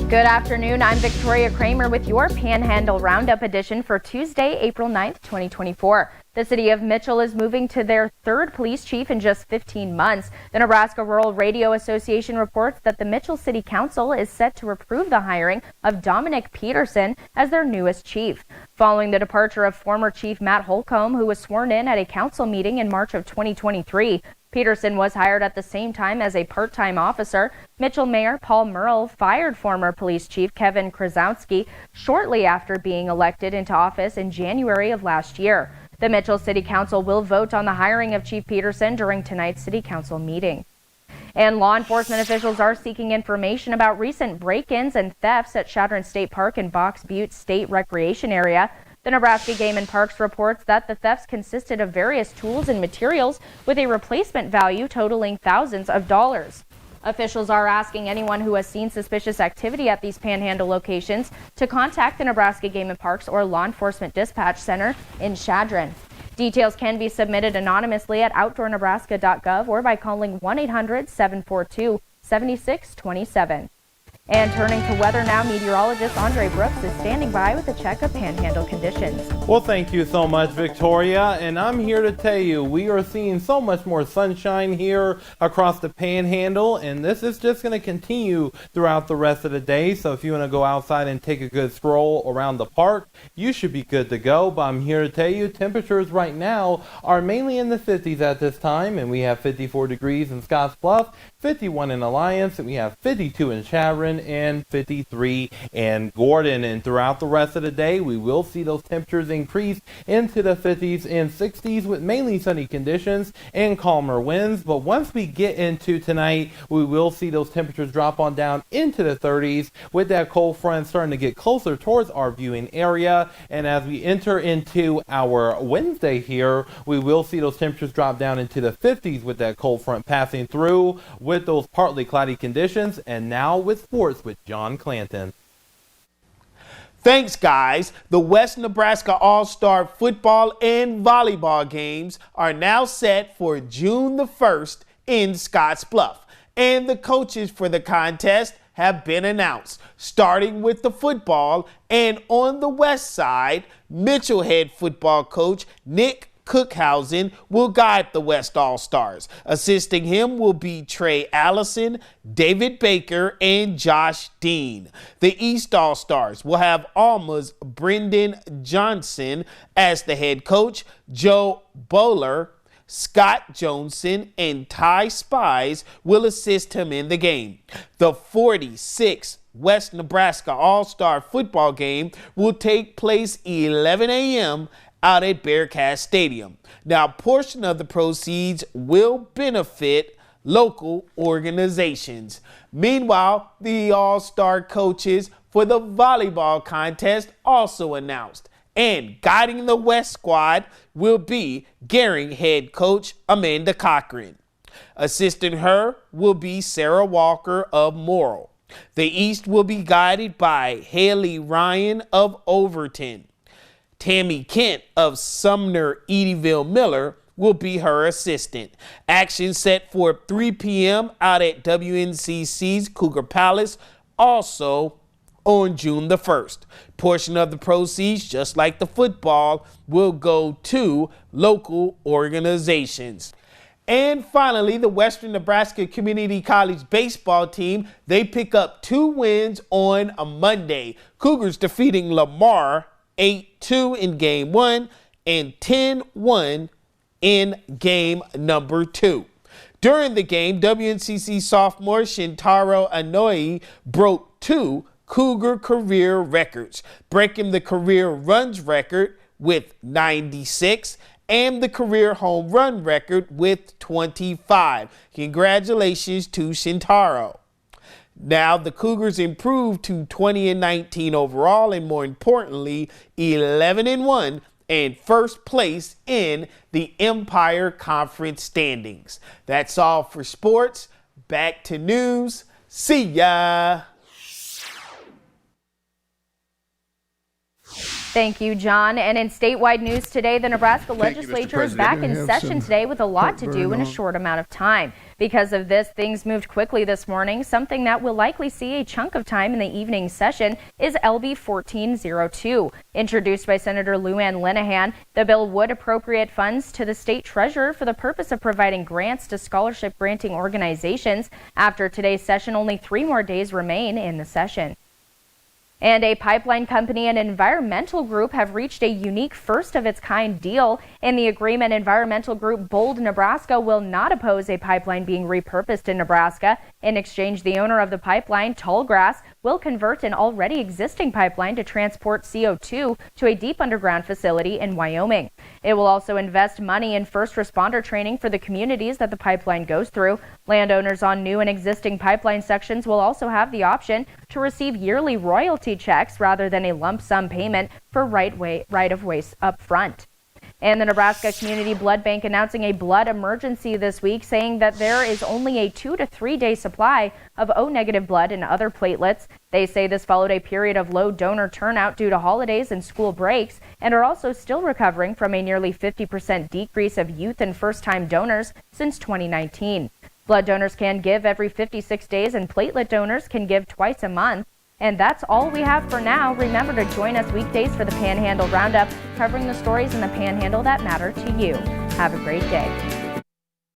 Good afternoon. I'm Victoria Kramer with your Panhandle Roundup edition for Tuesday, April 9th, 2024. The city of Mitchell is moving to their third police chief in just 15 months. The Nebraska Rural Radio Association reports that the Mitchell City Council is set to approve the hiring of Dominic Peterson as their newest chief. Following the departure of former Chief Matt Holcomb, who was sworn in at a council meeting in March of 2023, Peterson was hired at the same time as a part-time officer. Mitchell Mayor Paul Merle fired former police chief Kevin Krasowski shortly after being elected into office in January of last year. The Mitchell City Council will vote on the hiring of Chief Peterson during tonight's City Council meeting. And law enforcement officials are seeking information about recent break-ins and thefts at Chadron State Park and Box Butte State Recreation Area. The Nebraska Game and Parks reports that the thefts consisted of various tools and materials with a replacement value totaling thousands of dollars. Officials are asking anyone who has seen suspicious activity at these Panhandle locations to contact the Nebraska Game and Parks or Law Enforcement Dispatch Center in Chadron. Details can be submitted anonymously at outdoornebraska.gov or by calling 1-800-742-7627. And turning to weather now, meteorologist Andre Brooks is standing by with a check of Panhandle conditions. Well, thank you so much, Victoria. And I'm here to tell you, we are seeing so much more sunshine here across the Panhandle, and this is just going to continue throughout the rest of the day. So if you want to go outside and take a good stroll around the park, you should be good to go. But I'm here to tell you, temperatures right now are mainly in the 50s at this time, and we have 54 degrees in Scottsbluff, 51 in Alliance, and we have 52 in Chadron, and 53 in Gordon. And throughout the rest of the day, we will see those temperatures increase into the 50s and 60s with mainly sunny conditions and calmer winds. But once we get into tonight, we will see those temperatures drop on down into the 30s with that cold front starting to get closer towards our viewing area. And as we enter into our Wednesday here, we will see those temperatures drop down into the 50s with that cold front passing through with those partly cloudy conditions. And now with sports with John Clanton. Thanks, guys. The West Nebraska All-Star football and volleyball games are now set for June the 1st in Scottsbluff. And the coaches for the contest have been announced, starting with the football. And on the west side, Mitchell head football coach Nick Cookhausen will guide the West All-Stars. Assisting him will be Trey Allison, David Baker, and Josh Dean. The East All-Stars will have Alma's Brendan Johnson as the head coach. Joe Bowler, Scott Johnson, and Ty Spies will assist him in the game. The 46th West Nebraska All-Star football game will take place 11 a.m. out at Bearcat Stadium. Now, a portion of the proceeds will benefit local organizations. Meanwhile, the All-Star coaches for the volleyball contest also announced. And guiding the West squad will be Gehring head coach Amanda Cochran. Assisting her will be Sarah Walker of Morrill. The East will be guided by Haley Ryan of Overton. Tammy Kent of Sumner Eddyville Miller will be her assistant. Action set for 3 p.m. out at WNCC's Cougar Palace, also on June the 1st. Portion of the proceeds, just like the football, will go to local organizations. And finally, the Western Nebraska Community College baseball team, they pick up 2 wins on a Monday. Cougars defeating Lamar 8-2 in game 1 and 10-1 in game number 2. During the game, WNCC sophomore Shintaro Anoi broke 2 Cougar career records, breaking the career runs record with 96 and the career home run record with 25. Congratulations to Shintaro. Now, the Cougars improved to 20-19 overall and, more importantly, 11-1 and first place in the Empire Conference standings. That's all for sports. Back to news. See ya. Thank you, John. And in statewide news today, the Nebraska legislature is back in session today with a lot to do in a short amount of time. Because of this, things moved quickly this morning. Something that will likely see a chunk of time in the evening session is LB 1402. Introduced by Senator Lou Ann Linehan, the bill would appropriate funds to the state treasurer for the purpose of providing grants to scholarship granting organizations. After today's session, only 3 more days remain in the session. And a pipeline company and environmental group have reached a unique first-of-its-kind deal. In the agreement, environmental group Bold, Nebraska will not oppose a pipeline being repurposed in Nebraska. In exchange, the owner of the pipeline, Tallgrass, will convert an already existing pipeline to transport CO2 to a deep underground facility in Wyoming. It will also invest money in first responder training for the communities that the pipeline goes through. Landowners on new and existing pipeline sections will also have the option to receive yearly royalty checks rather than a lump sum payment for right-of-way up front. And the Nebraska Community Blood Bank announcing a blood emergency this week, saying that there is only a 2 to 3 day supply of O-negative blood and other platelets. They say this followed a period of low donor turnout due to holidays and school breaks, and are also still recovering from a nearly 50% decrease of youth and first-time donors since 2019. Blood donors can give every 56 days, and platelet donors can give twice a month. And that's all we have for now. Remember to join us weekdays for the Panhandle Roundup, covering the stories in the Panhandle that matter to you. Have a great day.